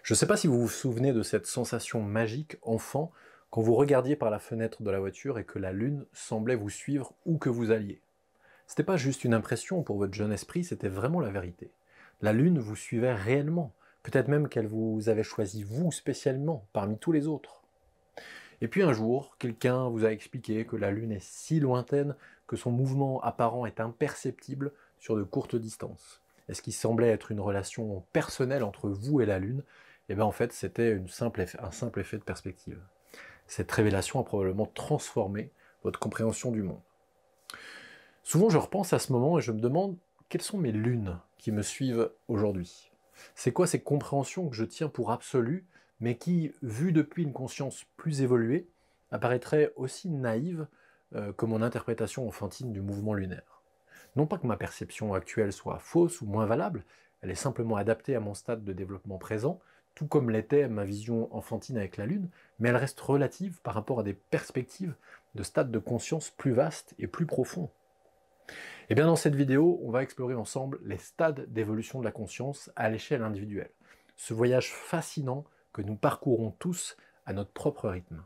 Je ne sais pas si vous vous souvenez de cette sensation magique, enfant, quand vous regardiez par la fenêtre de la voiture et que la lune semblait vous suivre où que vous alliez. C'était pas juste une impression pour votre jeune esprit, c'était vraiment la vérité. La lune vous suivait réellement, peut-être même qu'elle vous avait choisi vous spécialement, parmi tous les autres. Et puis un jour, quelqu'un vous a expliqué que la lune est si lointaine que son mouvement apparent est imperceptible sur de courtes distances. Et ce qui semblait être une relation personnelle entre vous et la lune, eh bien en fait c'était un simple effet de perspective. Cette révélation a probablement transformé votre compréhension du monde. Souvent je repense à ce moment et je me demande quelles sont mes lunes qui me suivent aujourd'hui. C'est quoi ces compréhensions que je tiens pour absolues, mais qui, vues depuis une conscience plus évoluée, apparaîtraient aussi naïves que mon interprétation enfantine du mouvement lunaire. Non pas que ma perception actuelle soit fausse ou moins valable, elle est simplement adaptée à mon stade de développement présent, tout comme l'était ma vision enfantine avec la Lune, mais elle reste relative par rapport à des perspectives de stades de conscience plus vastes et plus profonds. Et bien dans cette vidéo, on va explorer ensemble les stades d'évolution de la conscience à l'échelle individuelle. Ce voyage fascinant que nous parcourons tous à notre propre rythme.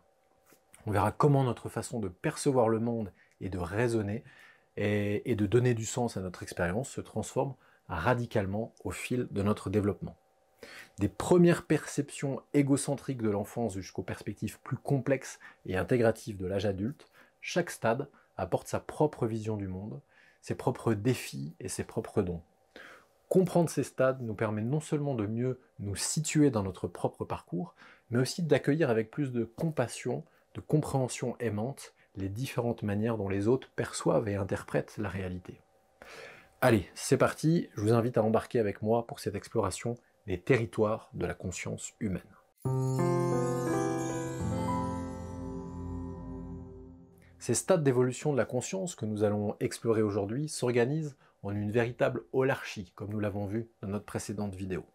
On verra comment notre façon de percevoir le monde et de raisonner et de donner du sens à notre expérience se transforme radicalement au fil de notre développement. Des premières perceptions égocentriques de l'enfance jusqu'aux perspectives plus complexes et intégratives de l'âge adulte, chaque stade apporte sa propre vision du monde, ses propres défis et ses propres dons. Comprendre ces stades nous permet non seulement de mieux nous situer dans notre propre parcours, mais aussi d'accueillir avec plus de compassion, de compréhension aimante, les différentes manières dont les autres perçoivent et interprètent la réalité. Allez, c'est parti, je vous invite à embarquer avec moi pour cette exploration des territoires de la conscience humaine. Ces stades d'évolution de la conscience que nous allons explorer aujourd'hui s'organisent en une véritable holarchie, comme nous l'avons vu dans notre précédente vidéo.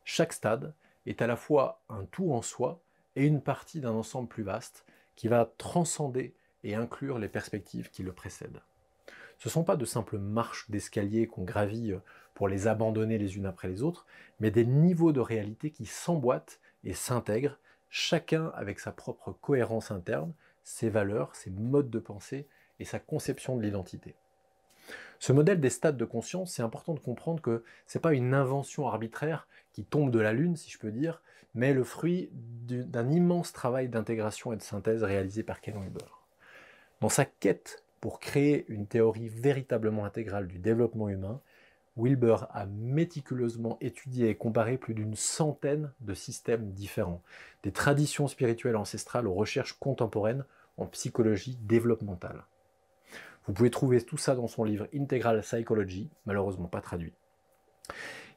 Chaque stade est à la fois un tout en soi et une partie d'un ensemble plus vaste qui va transcender et inclure les perspectives qui le précèdent. Ce ne sont pas de simples marches d'escalier qu'on gravit pour les abandonner les unes après les autres, mais des niveaux de réalité qui s'emboîtent et s'intègrent, chacun avec sa propre cohérence interne, ses valeurs, ses modes de pensée et sa conception de l'identité. Ce modèle des stades de conscience, c'est important de comprendre que ce n'est pas une invention arbitraire qui tombe de la lune, si je peux dire, mais le fruit d'un immense travail d'intégration et de synthèse réalisé par Ken Wilber. Dans sa quête pour créer une théorie véritablement intégrale du développement humain, Wilber a méticuleusement étudié et comparé plus d'une centaine de systèmes différents, des traditions spirituelles ancestrales aux recherches contemporaines en psychologie développementale. Vous pouvez trouver tout ça dans son livre Integral Psychology, malheureusement pas traduit.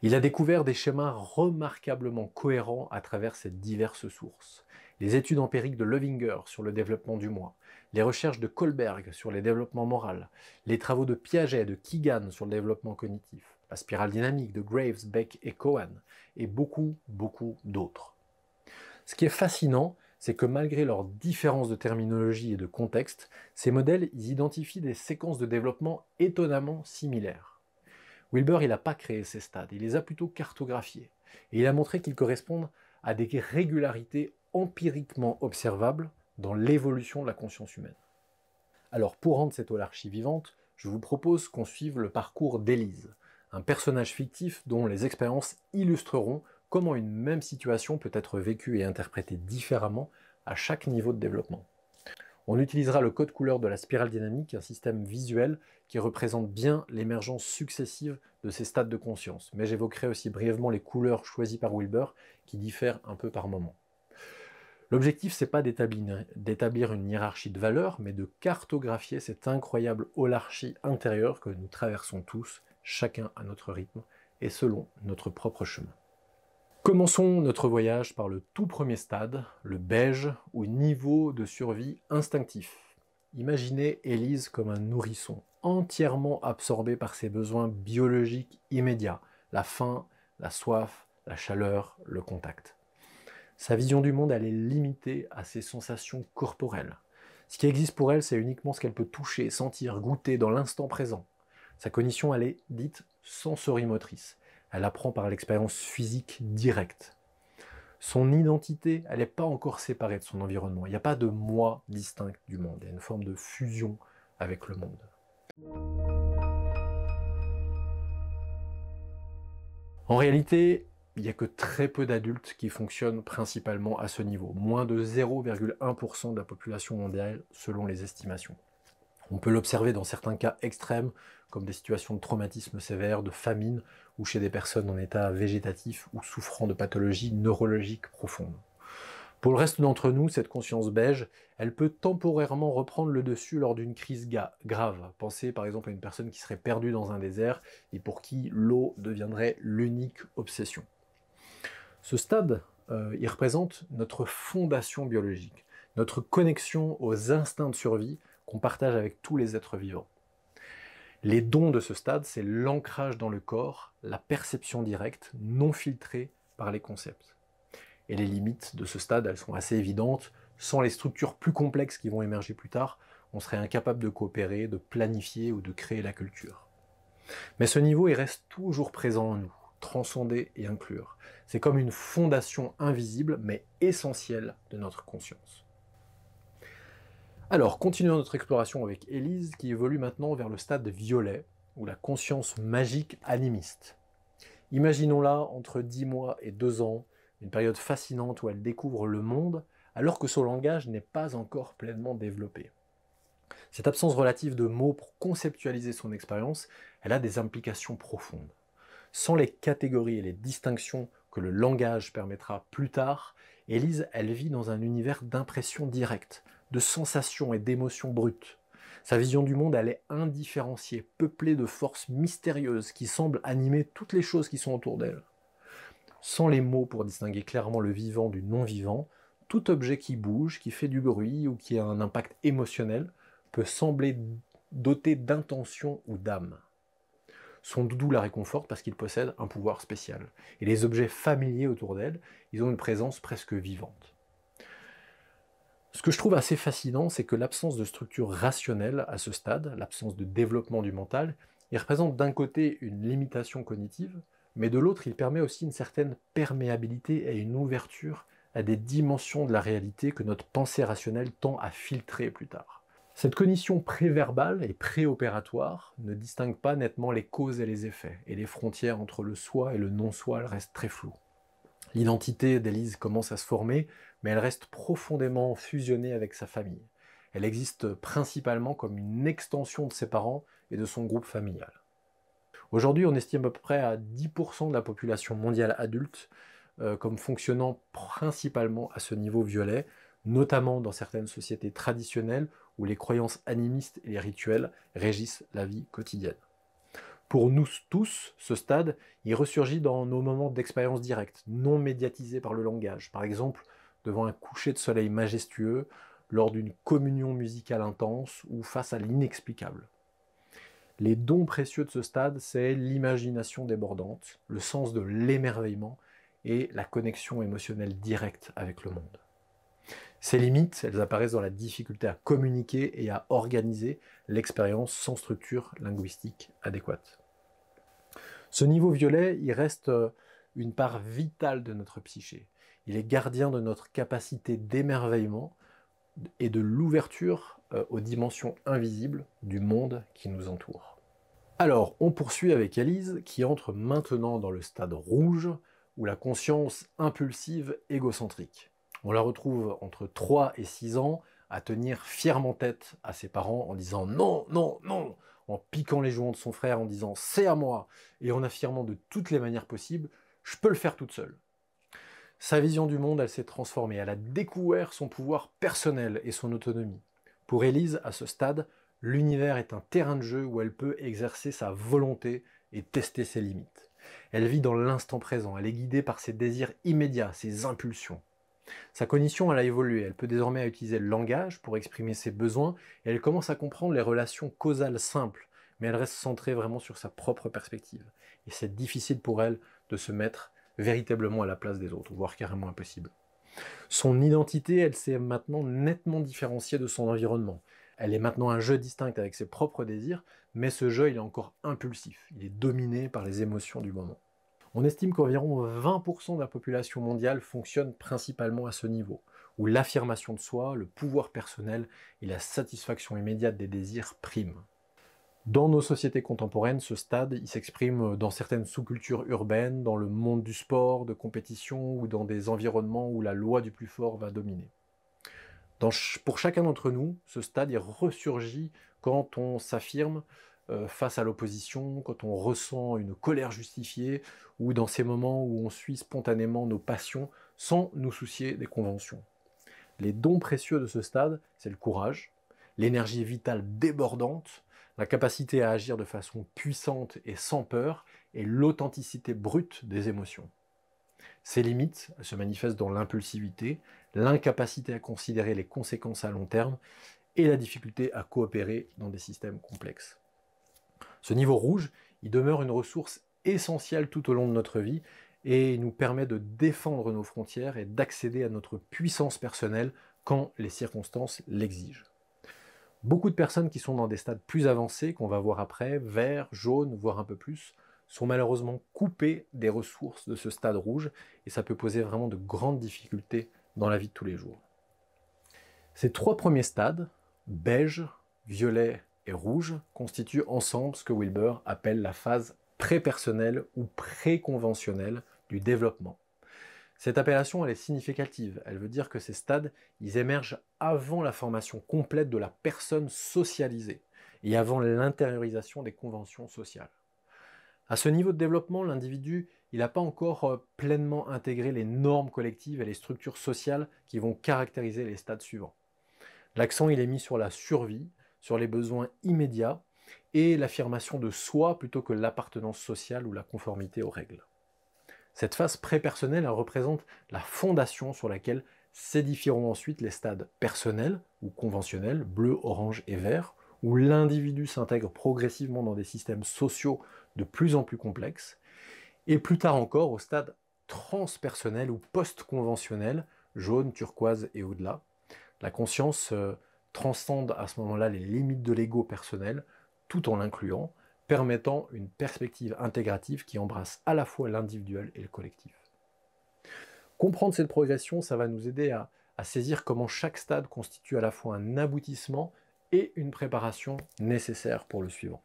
Il a découvert des schémas remarquablement cohérents à travers ces diverses sources. Les études empiriques de Lovinger sur le développement du moi, les recherches de Kohlberg sur les développements moraux, les travaux de Piaget et de Keegan sur le développement cognitif, la spirale dynamique de Graves, Beck et Cohen, et beaucoup d'autres. Ce qui est fascinant, c'est que malgré leurs différences de terminologie et de contexte, ces modèles identifient des séquences de développement étonnamment similaires. Wilber, il n'a pas créé ces stades, il les a plutôt cartographiés. Et il a montré qu'ils correspondent à des régularités empiriquement observables dans l'évolution de la conscience humaine. Alors pour rendre cette holarchie vivante, je vous propose qu'on suive le parcours d'Élise, un personnage fictif dont les expériences illustreront comment une même situation peut être vécue et interprétée différemment à chaque niveau de développement. On utilisera le code couleur de la spirale dynamique, un système visuel qui représente bien l'émergence successive de ces stades de conscience, mais j'évoquerai aussi brièvement les couleurs choisies par Wilber qui diffèrent un peu par moment. L'objectif, c'est pas d'établir une hiérarchie de valeurs, mais de cartographier cette incroyable holarchie intérieure que nous traversons tous, chacun à notre rythme et selon notre propre chemin. Commençons notre voyage par le tout premier stade, le beige, ou niveau de survie instinctif. Imaginez Élise comme un nourrisson, entièrement absorbé par ses besoins biologiques immédiats, la faim, la soif, la chaleur, le contact. Sa vision du monde, elle est limitée à ses sensations corporelles. Ce qui existe pour elle, c'est uniquement ce qu'elle peut toucher, sentir, goûter dans l'instant présent. Sa cognition, elle est dite sensorimotrice. Elle apprend par l'expérience physique directe. Son identité, elle n'est pas encore séparée de son environnement. Il n'y a pas de moi distinct du monde. Il y a une forme de fusion avec le monde. En réalité, il n'y a que très peu d'adultes qui fonctionnent principalement à ce niveau. Moins de 0,1% de la population mondiale selon les estimations. On peut l'observer dans certains cas extrêmes, comme des situations de traumatisme sévère, de famine, ou chez des personnes en état végétatif ou souffrant de pathologies neurologiques profondes. Pour le reste d'entre nous, cette conscience beige, elle peut temporairement reprendre le dessus lors d'une crise grave. Pensez par exemple à une personne qui serait perdue dans un désert et pour qui l'eau deviendrait l'unique obsession. Ce stade, il représente notre fondation biologique, notre connexion aux instincts de survie qu'on partage avec tous les êtres vivants. Les dons de ce stade, c'est l'ancrage dans le corps, la perception directe, non filtrée par les concepts. Et les limites de ce stade, elles sont assez évidentes. Sans les structures plus complexes qui vont émerger plus tard, on serait incapable de coopérer, de planifier ou de créer la culture. Mais ce niveau, il reste toujours présent en nous, transcender et inclure. C'est comme une fondation invisible, mais essentielle de notre conscience. Alors, continuons notre exploration avec Élise, qui évolue maintenant vers le stade violet, ou la conscience magique animiste. Imaginons-la entre 10 mois et 2 ans, une période fascinante où elle découvre le monde, alors que son langage n'est pas encore pleinement développé. Cette absence relative de mots pour conceptualiser son expérience, elle a des implications profondes. Sans les catégories et les distinctions que le langage permettra plus tard, Élise, elle vit dans un univers d'impressions directes, de sensations et d'émotions brutes. Sa vision du monde, elle est indifférenciée, peuplée de forces mystérieuses qui semblent animer toutes les choses qui sont autour d'elle. Sans les mots pour distinguer clairement le vivant du non-vivant, tout objet qui bouge, qui fait du bruit ou qui a un impact émotionnel peut sembler doté d'intention ou d'âme. Son doudou la réconforte parce qu'il possède un pouvoir spécial. Et les objets familiers autour d'elle, ils ont une présence presque vivante. Ce que je trouve assez fascinant, c'est que l'absence de structure rationnelle à ce stade, l'absence de développement du mental, il représente d'un côté une limitation cognitive, mais de l'autre, il permet aussi une certaine perméabilité et une ouverture à des dimensions de la réalité que notre pensée rationnelle tend à filtrer plus tard. Cette cognition préverbale et préopératoire ne distingue pas nettement les causes et les effets, et les frontières entre le soi et le non-soi restent très floues. L'identité d'Élise commence à se former, mais elle reste profondément fusionnée avec sa famille. Elle existe principalement comme une extension de ses parents et de son groupe familial. Aujourd'hui, on estime à peu près à 10% de la population mondiale adulte comme fonctionnant principalement à ce niveau violet, notamment dans certaines sociétés traditionnelles où les croyances animistes et les rituels régissent la vie quotidienne. Pour nous tous, ce stade, il ressurgit dans nos moments d'expérience directe, non médiatisés par le langage. Par exemple, devant un coucher de soleil majestueux, lors d'une communion musicale intense ou face à l'inexplicable. Les dons précieux de ce stade, c'est l'imagination débordante, le sens de l'émerveillement et la connexion émotionnelle directe avec le monde. Ces limites, elles apparaissent dans la difficulté à communiquer et à organiser l'expérience sans structure linguistique adéquate. Ce niveau violet, il reste une part vitale de notre psyché. Il est gardien de notre capacité d'émerveillement et de l'ouverture aux dimensions invisibles du monde qui nous entoure. Alors, on poursuit avec Élise, qui entre maintenant dans le stade rouge, ou la conscience impulsive égocentrique. On la retrouve entre 3 et 6 ans à tenir fièrement tête à ses parents en disant « non, non, non », en piquant les jouants de son frère en disant « c'est à moi » et en affirmant de toutes les manières possibles « je peux le faire toute seule ». Sa vision du monde, elle s'est transformée, elle a découvert son pouvoir personnel et son autonomie. Pour Élise, à ce stade, l'univers est un terrain de jeu où elle peut exercer sa volonté et tester ses limites. Elle vit dans l'instant présent, elle est guidée par ses désirs immédiats, ses impulsions. Sa cognition, elle a évolué, elle peut désormais utiliser le langage pour exprimer ses besoins et elle commence à comprendre les relations causales simples, mais elle reste centrée vraiment sur sa propre perspective. Et c'est difficile pour elle de se mettre véritablement à la place des autres, voire carrément impossible. Son identité, elle s'est maintenant nettement différenciée de son environnement. Elle est maintenant un jeu distinct avec ses propres désirs, mais ce jeu, il est encore impulsif, il est dominé par les émotions du moment. On estime qu'environ 20% de la population mondiale fonctionne principalement à ce niveau, où l'affirmation de soi, le pouvoir personnel et la satisfaction immédiate des désirs priment. Dans nos sociétés contemporaines, ce stade il s'exprime dans certaines sous-cultures urbaines, dans le monde du sport, de compétition ou dans des environnements où la loi du plus fort va dominer. Pour chacun d'entre nous, ce stade il ressurgit quand on s'affirme face à l'opposition, quand on ressent une colère justifiée, ou dans ces moments où on suit spontanément nos passions sans nous soucier des conventions. Les dons précieux de ce stade, c'est le courage, l'énergie vitale débordante, la capacité à agir de façon puissante et sans peur, et l'authenticité brute des émotions. Ces limites, elles se manifestent dans l'impulsivité, l'incapacité à considérer les conséquences à long terme et la difficulté à coopérer dans des systèmes complexes. Ce niveau rouge, il demeure une ressource essentielle tout au long de notre vie et il nous permet de défendre nos frontières et d'accéder à notre puissance personnelle quand les circonstances l'exigent. Beaucoup de personnes qui sont dans des stades plus avancés, qu'on va voir après, vert, jaune, voire un peu plus, sont malheureusement coupées des ressources de ce stade rouge et ça peut poser vraiment de grandes difficultés dans la vie de tous les jours. Ces trois premiers stades, beige, violet et rouge, constituent ensemble ce que Wilber appelle la phase pré-personnelle ou pré-conventionnelle du développement. Cette appellation elle est significative, elle veut dire que ces stades ils émergent avant la formation complète de la personne socialisée et avant l'intériorisation des conventions sociales. À ce niveau de développement, l'individu il n'a pas encore pleinement intégré les normes collectives et les structures sociales qui vont caractériser les stades suivants. L'accent il est mis sur la survie, sur les besoins immédiats et l'affirmation de soi plutôt que l'appartenance sociale ou la conformité aux règles. Cette phase pré-personnelle elle représente la fondation sur laquelle s'édifieront ensuite les stades personnels ou conventionnels, bleu, orange et vert, où l'individu s'intègre progressivement dans des systèmes sociaux de plus en plus complexes, et plus tard encore au stade transpersonnel ou post-conventionnel, jaune, turquoise et au-delà. La conscience transcende à ce moment-là les limites de l'ego personnel, tout en l'incluant, permettant une perspective intégrative qui embrasse à la fois l'individuel et le collectif. Comprendre cette progression, ça va nous aider à saisir comment chaque stade constitue à la fois un aboutissement et une préparation nécessaire pour le suivant.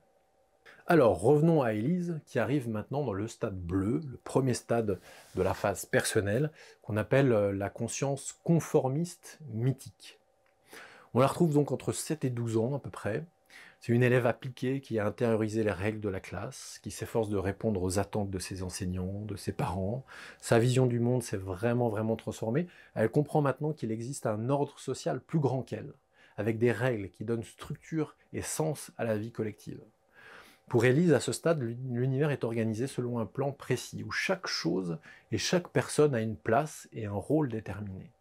Alors revenons à Élise qui arrive maintenant dans le stade bleu, le premier stade de la phase personnelle, qu'on appelle la conscience conformiste mythique. On la retrouve donc entre 7 et 12 ans à peu près. C'est une élève appliquée qui a intériorisé les règles de la classe, qui s'efforce de répondre aux attentes de ses enseignants, de ses parents. Sa vision du monde s'est vraiment transformée. Elle comprend maintenant qu'il existe un ordre social plus grand qu'elle, avec des règles qui donnent structure et sens à la vie collective. Pour Élise, à ce stade, l'univers est organisé selon un plan précis, où chaque chose et chaque personne a une place et un rôle déterminé.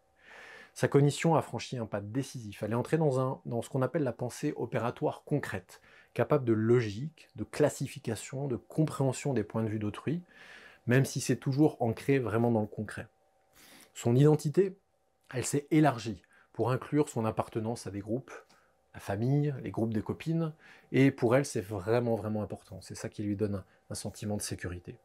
Sa cognition a franchi un pas décisif. Elle est entrée dans ce qu'on appelle la pensée opératoire concrète, capable de logique, de classification, de compréhension des points de vue d'autrui, même si c'est toujours ancré vraiment dans le concret. Son identité, elle s'est élargie pour inclure son appartenance à des groupes, la famille, les groupes de copines, et pour elle, c'est vraiment important. C'est ça qui lui donne un sentiment de sécurité.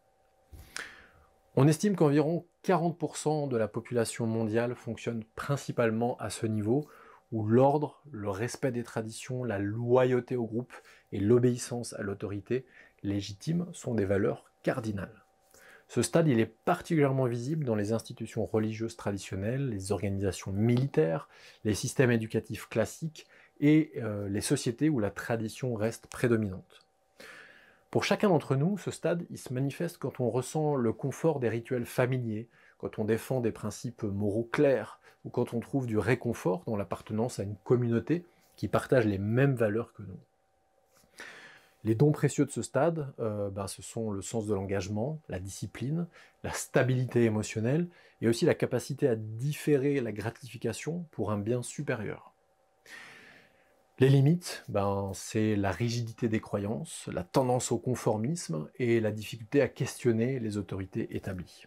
On estime qu'environ 40% de la population mondiale fonctionne principalement à ce niveau, où l'ordre, le respect des traditions, la loyauté au groupe et l'obéissance à l'autorité légitime sont des valeurs cardinales. Ce stade il est particulièrement visible dans les institutions religieuses traditionnelles, les organisations militaires, les systèmes éducatifs classiques et les sociétés où la tradition reste prédominante. Pour chacun d'entre nous, ce stade il se manifeste quand on ressent le confort des rituels familiers, quand on défend des principes moraux clairs, ou quand on trouve du réconfort dans l'appartenance à une communauté qui partage les mêmes valeurs que nous. Les dons précieux de ce stade, ce sont le sens de l'engagement, la discipline, la stabilité émotionnelle, et aussi la capacité à différer la gratification pour un bien supérieur. Les limites, c'est la rigidité des croyances, la tendance au conformisme et la difficulté à questionner les autorités établies.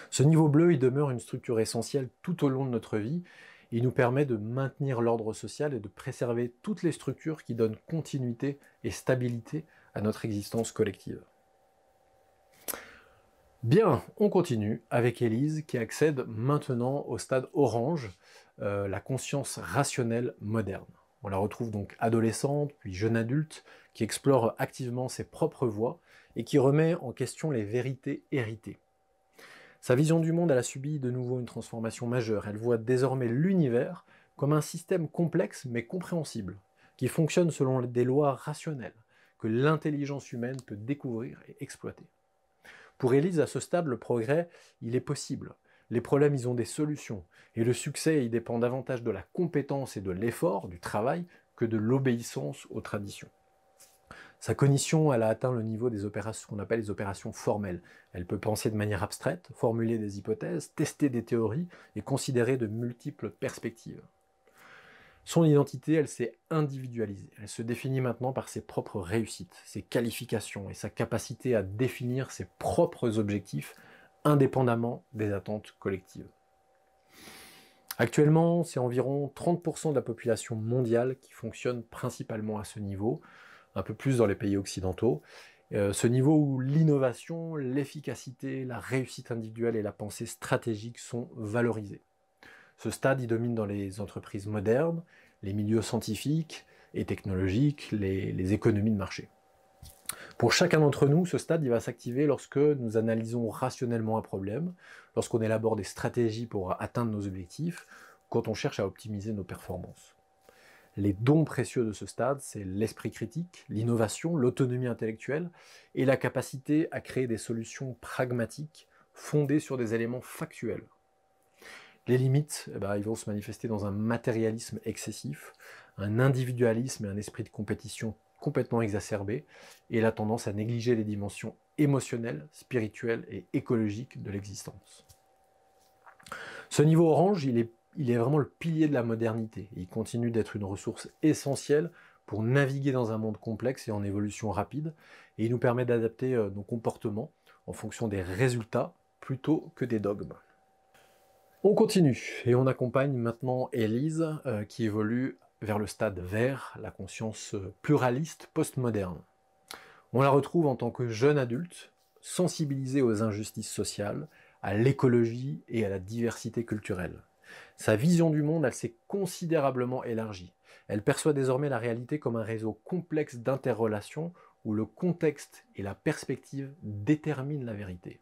Ce niveau bleu, il demeure une structure essentielle tout au long de notre vie. Il nous permet de maintenir l'ordre social et de préserver toutes les structures qui donnent continuité et stabilité à notre existence collective. Bien, on continue avec Élise qui accède maintenant au stade orange, la conscience rationnelle moderne. On la retrouve donc adolescente, puis jeune adulte, qui explore activement ses propres voies et qui remet en question les vérités héritées. Sa vision du monde, elle a subi de nouveau une transformation majeure. Elle voit désormais l'univers comme un système complexe mais compréhensible, qui fonctionne selon des lois rationnelles, que l'intelligence humaine peut découvrir et exploiter. Pour Élise, à ce stade, le progrès, il est possible. Les problèmes, ils ont des solutions. Et le succès, il dépend davantage de la compétence et de l'effort, du travail, que de l'obéissance aux traditions. Sa cognition, elle a atteint le niveau des opérations, ce qu'on appelle les opérations formelles. Elle peut penser de manière abstraite, formuler des hypothèses, tester des théories et considérer de multiples perspectives. Son identité, elle s'est individualisée. Elle se définit maintenant par ses propres réussites, ses qualifications et sa capacité à définir ses propres objectifs indépendamment des attentes collectives. Actuellement, c'est environ 30% de la population mondiale qui fonctionne principalement à ce niveau, un peu plus dans les pays occidentaux. Ce niveau où l'innovation, l'efficacité, la réussite individuelle et la pensée stratégique sont valorisées. Ce stade, il domine dans les entreprises modernes, les milieux scientifiques et technologiques, les économies de marché. Pour chacun d'entre nous, ce stade il va s'activer lorsque nous analysons rationnellement un problème, lorsqu'on élabore des stratégies pour atteindre nos objectifs, quand on cherche à optimiser nos performances. Les dons précieux de ce stade, c'est l'esprit critique, l'innovation, l'autonomie intellectuelle et la capacité à créer des solutions pragmatiques fondées sur des éléments factuels. Les limites, ils vont se manifester dans un matérialisme excessif, un individualisme et un esprit de compétition complètement exacerbé, et la tendance à négliger les dimensions émotionnelles, spirituelles et écologiques de l'existence. Ce niveau orange, il est vraiment le pilier de la modernité. Il continue d'être une ressource essentielle pour naviguer dans un monde complexe et en évolution rapide, et il nous permet d'adapter nos comportements en fonction des résultats plutôt que des dogmes. On continue et on accompagne maintenant Élise qui évolue vers le stade vert, la conscience pluraliste postmoderne. On la retrouve en tant que jeune adulte, sensibilisée aux injustices sociales, à l'écologie et à la diversité culturelle. Sa vision du monde, elle s'est considérablement élargie. Elle perçoit désormais la réalité comme un réseau complexe d'interrelations où le contexte et la perspective déterminent la vérité.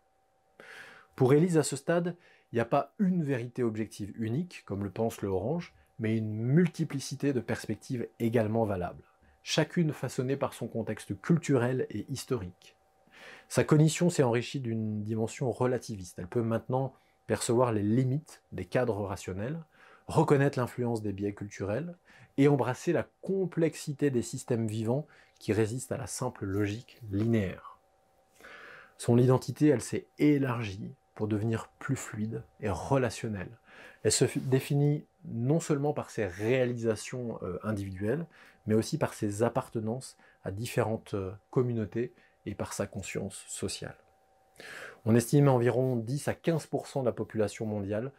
Pour Élise, à ce stade, il n'y a pas une vérité objective unique, comme le pense le orange, mais une multiplicité de perspectives également valables, chacune façonnée par son contexte culturel et historique. Sa cognition s'est enrichie d'une dimension relativiste. Elle peut maintenant percevoir les limites des cadres rationnels, reconnaître l'influence des biais culturels et embrasser la complexité des systèmes vivants qui résistent à la simple logique linéaire. Son identité, elle s'est élargie pour devenir plus fluide et relationnelle. Elle se définit non seulement par ses réalisations individuelles, mais aussi par ses appartenances à différentes communautés et par sa conscience sociale. On estime environ 10 à 15% de la population mondiale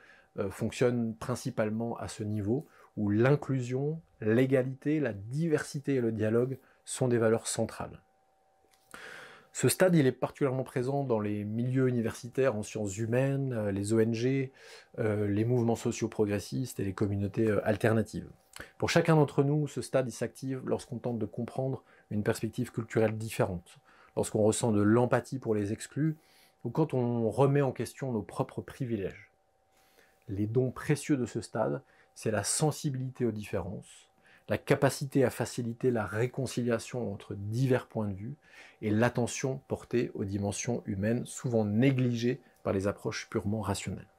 fonctionne principalement à ce niveau, où l'inclusion, l'égalité, la diversité et le dialogue sont des valeurs centrales. Ce stade, il est particulièrement présent dans les milieux universitaires en sciences humaines, les ONG, les mouvements sociaux progressistes et les communautés alternatives. Pour chacun d'entre nous, ce stade il s'active lorsqu'on tente de comprendre une perspective culturelle différente, lorsqu'on ressent de l'empathie pour les exclus, ou quand on remet en question nos propres privilèges. Les dons précieux de ce stade, c'est la sensibilité aux différences, la capacité à faciliter la réconciliation entre divers points de vue et l'attention portée aux dimensions humaines souvent négligées par les approches purement rationnelles.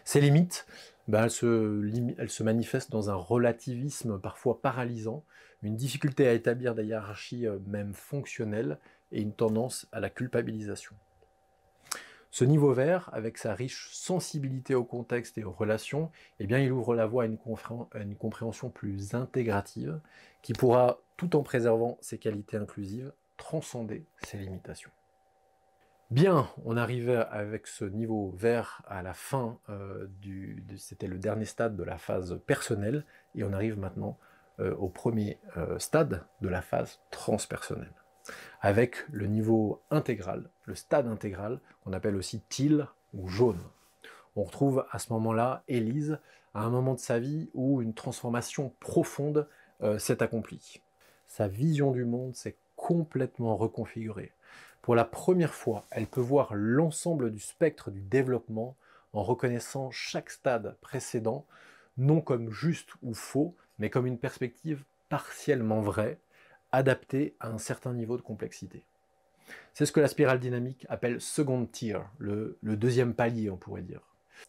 Ces limites, elles se manifestent dans un relativisme parfois paralysant, une difficulté à établir des hiérarchies même fonctionnelles et une tendance à la culpabilisation. Ce niveau vert, avec sa riche sensibilité au contexte et aux relations, il ouvre la voie à une compréhension plus intégrative qui pourra, tout en préservant ses qualités inclusives, transcender ses limitations. Bien, on arrive avec ce niveau vert à la fin, c'était le dernier stade de la phase personnelle, et on arrive maintenant au premier stade de la phase transpersonnelle. avec le niveau intégral, le stade intégral, qu'on appelle aussi teal ou jaune. On retrouve à ce moment-là Élise à un moment de sa vie où une transformation profonde s'est accomplie. Sa vision du monde s'est complètement reconfigurée. Pour la première fois, elle peut voir l'ensemble du spectre du développement en reconnaissant chaque stade précédent, non comme juste ou faux, mais comme une perspective partiellement vraie, adaptée à un certain niveau de complexité. C'est ce que la spirale dynamique appelle second tier, le deuxième palier, on pourrait dire.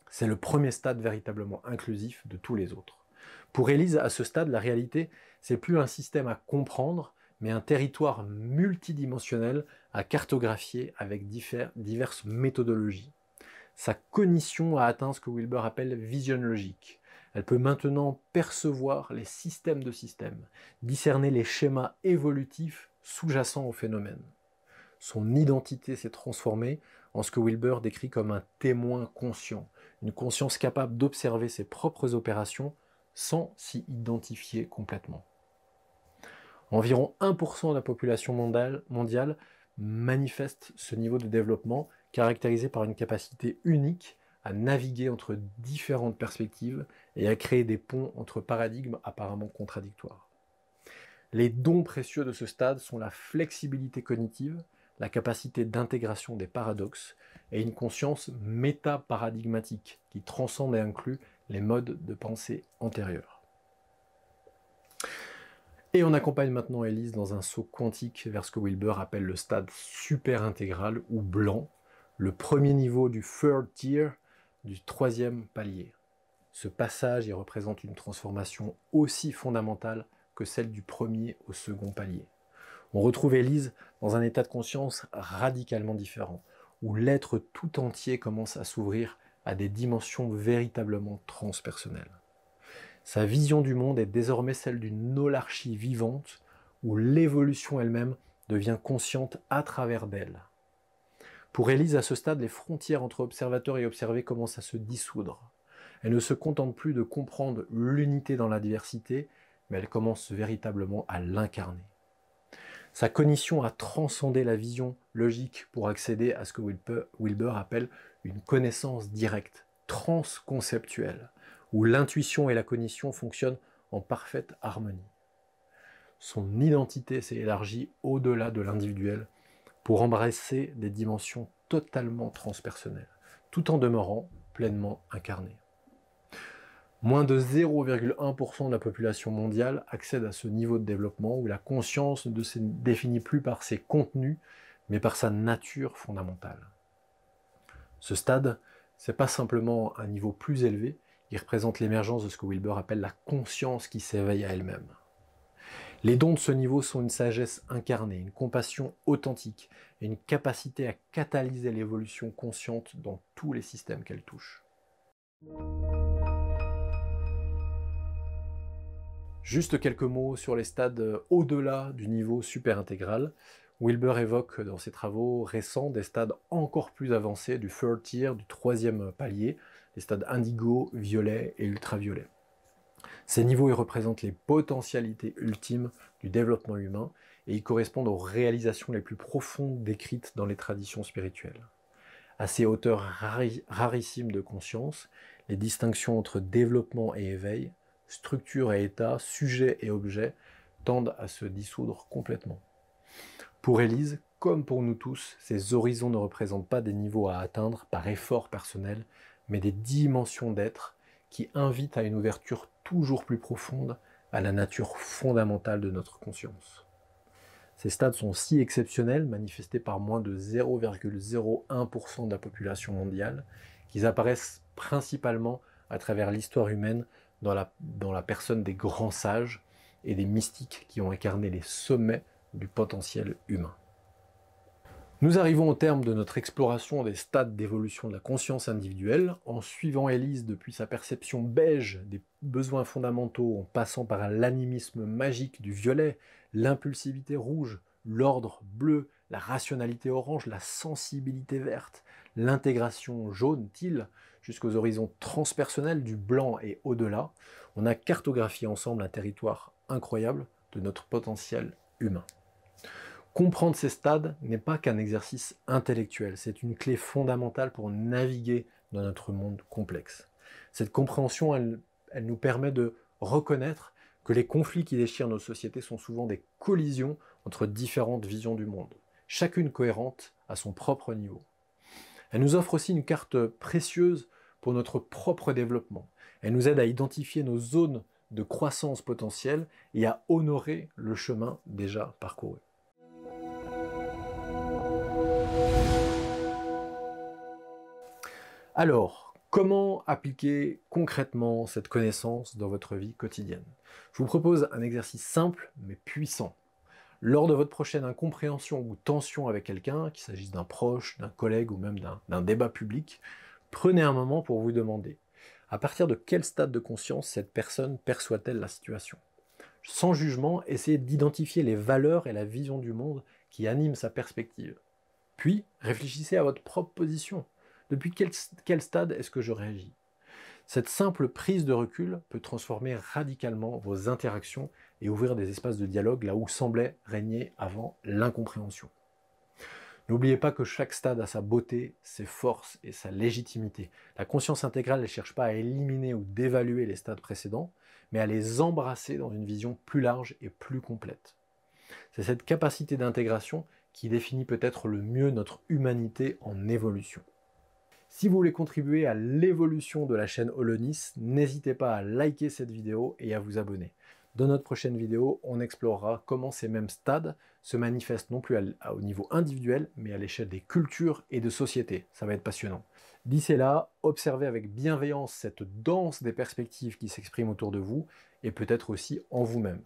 C'est le premier stade véritablement inclusif de tous les autres. Pour Élise, à ce stade, la réalité, c'est plus un système à comprendre, mais un territoire multidimensionnel à cartographier avec diverses méthodologies. Sa cognition a atteint ce que Wilber appelle vision logique. Elle peut maintenant percevoir les systèmes de systèmes, discerner les schémas évolutifs sous-jacents au phénomène. Son identité s'est transformée en ce que Wilber décrit comme un témoin conscient, une conscience capable d'observer ses propres opérations sans s'y identifier complètement. Environ 1% de la population mondiale manifeste ce niveau de développement caractérisé par une capacité unique à naviguer entre différentes perspectives et à créer des ponts entre paradigmes apparemment contradictoires. Les dons précieux de ce stade sont la flexibilité cognitive, la capacité d'intégration des paradoxes et une conscience métaparadigmatique qui transcende et inclut les modes de pensée antérieurs. Et on accompagne maintenant Élise dans un saut quantique vers ce que Wilber appelle le stade super intégral ou blanc, le premier niveau du third tier, du troisième palier. Ce passage y représente une transformation aussi fondamentale que celle du premier au second palier. On retrouve Élise dans un état de conscience radicalement différent, où l'être tout entier commence à s'ouvrir à des dimensions véritablement transpersonnelles. Sa vision du monde est désormais celle d'une holarchie vivante, où l'évolution elle-même devient consciente à travers d'elle. Pour Élise, à ce stade, les frontières entre observateur et observé commencent à se dissoudre. Elle ne se contente plus de comprendre l'unité dans la diversité, mais elle commence véritablement à l'incarner. Sa cognition a transcendé la vision logique pour accéder à ce que Wilber appelle une connaissance directe, transconceptuelle, où l'intuition et la cognition fonctionnent en parfaite harmonie. Son identité s'est élargie au-delà de l'individuel pour embrasser des dimensions totalement transpersonnelles, tout en demeurant pleinement incarnée. Moins de 0,1% de la population mondiale accède à ce niveau de développement où la conscience ne se définit plus par ses contenus, mais par sa nature fondamentale. Ce stade, ce n'est pas simplement un niveau plus élevé, il représente l'émergence de ce que Wilber appelle la conscience qui s'éveille à elle-même. Les dons de ce niveau sont une sagesse incarnée, une compassion authentique et une capacité à catalyser l'évolution consciente dans tous les systèmes qu'elle touche. Juste quelques mots sur les stades au-delà du niveau super intégral. Wilber évoque dans ses travaux récents des stades encore plus avancés du third tier, du troisième palier, les stades indigo, violet et ultraviolet. Ces niveaux représentent les potentialités ultimes du développement humain et ils correspondent aux réalisations les plus profondes décrites dans les traditions spirituelles. À ces hauteurs rarissimes de conscience, les distinctions entre développement et éveil, structure et état, sujet et objet, tendent à se dissoudre complètement. Pour Élise, comme pour nous tous, ces horizons ne représentent pas des niveaux à atteindre par effort personnel, mais des dimensions d'être qui invitent à une ouverture toujours plus profonde à la nature fondamentale de notre conscience. Ces stades sont si exceptionnels, manifestés par moins de 0,01% de la population mondiale, qu'ils apparaissent principalement à travers l'histoire humaine dans la personne des grands sages et des mystiques qui ont incarné les sommets du potentiel humain. Nous arrivons au terme de notre exploration des stades d'évolution de la conscience individuelle, en suivant Élise depuis sa perception beige des besoins fondamentaux, en passant par l'animisme magique du violet, l'impulsivité rouge, l'ordre bleu, la rationalité orange, la sensibilité verte, l'intégration jaune, teal, jusqu'aux horizons transpersonnels du blanc et au-delà. On a cartographié ensemble un territoire incroyable de notre potentiel humain. Comprendre ces stades n'est pas qu'un exercice intellectuel, c'est une clé fondamentale pour naviguer dans notre monde complexe. Cette compréhension, elle nous permet de reconnaître que les conflits qui déchirent nos sociétés sont souvent des collisions entre différentes visions du monde, chacune cohérente à son propre niveau. Elle nous offre aussi une carte précieuse pour notre propre développement. Elle nous aide à identifier nos zones de croissance potentielle et à honorer le chemin déjà parcouru. Alors, comment appliquer concrètement cette connaissance dans votre vie quotidienne? Je vous propose un exercice simple mais puissant. Lors de votre prochaine incompréhension ou tension avec quelqu'un, qu'il s'agisse d'un proche, d'un collègue ou même d'un débat public, prenez un moment pour vous demander à partir de quel stade de conscience cette personne perçoit-elle la situation? Sans jugement, essayez d'identifier les valeurs et la vision du monde qui animent sa perspective. Puis, réfléchissez à votre propre position. Depuis quel stade est-ce que je réagis? Cette simple prise de recul peut transformer radicalement vos interactions et ouvrir des espaces de dialogue là où semblait régner avant l'incompréhension. N'oubliez pas que chaque stade a sa beauté, ses forces et sa légitimité. La conscience intégrale ne cherche pas à éliminer ou d'évaluer les stades précédents, mais à les embrasser dans une vision plus large et plus complète. C'est cette capacité d'intégration qui définit peut-être le mieux notre humanité en évolution. Si vous voulez contribuer à l'évolution de la chaîne Holonis, n'hésitez pas à liker cette vidéo et à vous abonner. Dans notre prochaine vidéo, on explorera comment ces mêmes stades se manifestent non plus au niveau individuel, mais à l'échelle des cultures et de sociétés. Ça va être passionnant. D'ici là, observez avec bienveillance cette danse des perspectives qui s'expriment autour de vous et peut-être aussi en vous-même.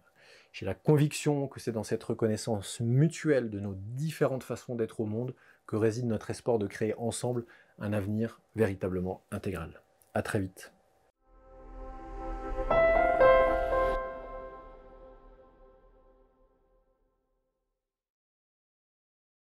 J'ai la conviction que c'est dans cette reconnaissance mutuelle de nos différentes façons d'être au monde que réside notre espoir de créer ensemble un avenir véritablement intégral. À très vite.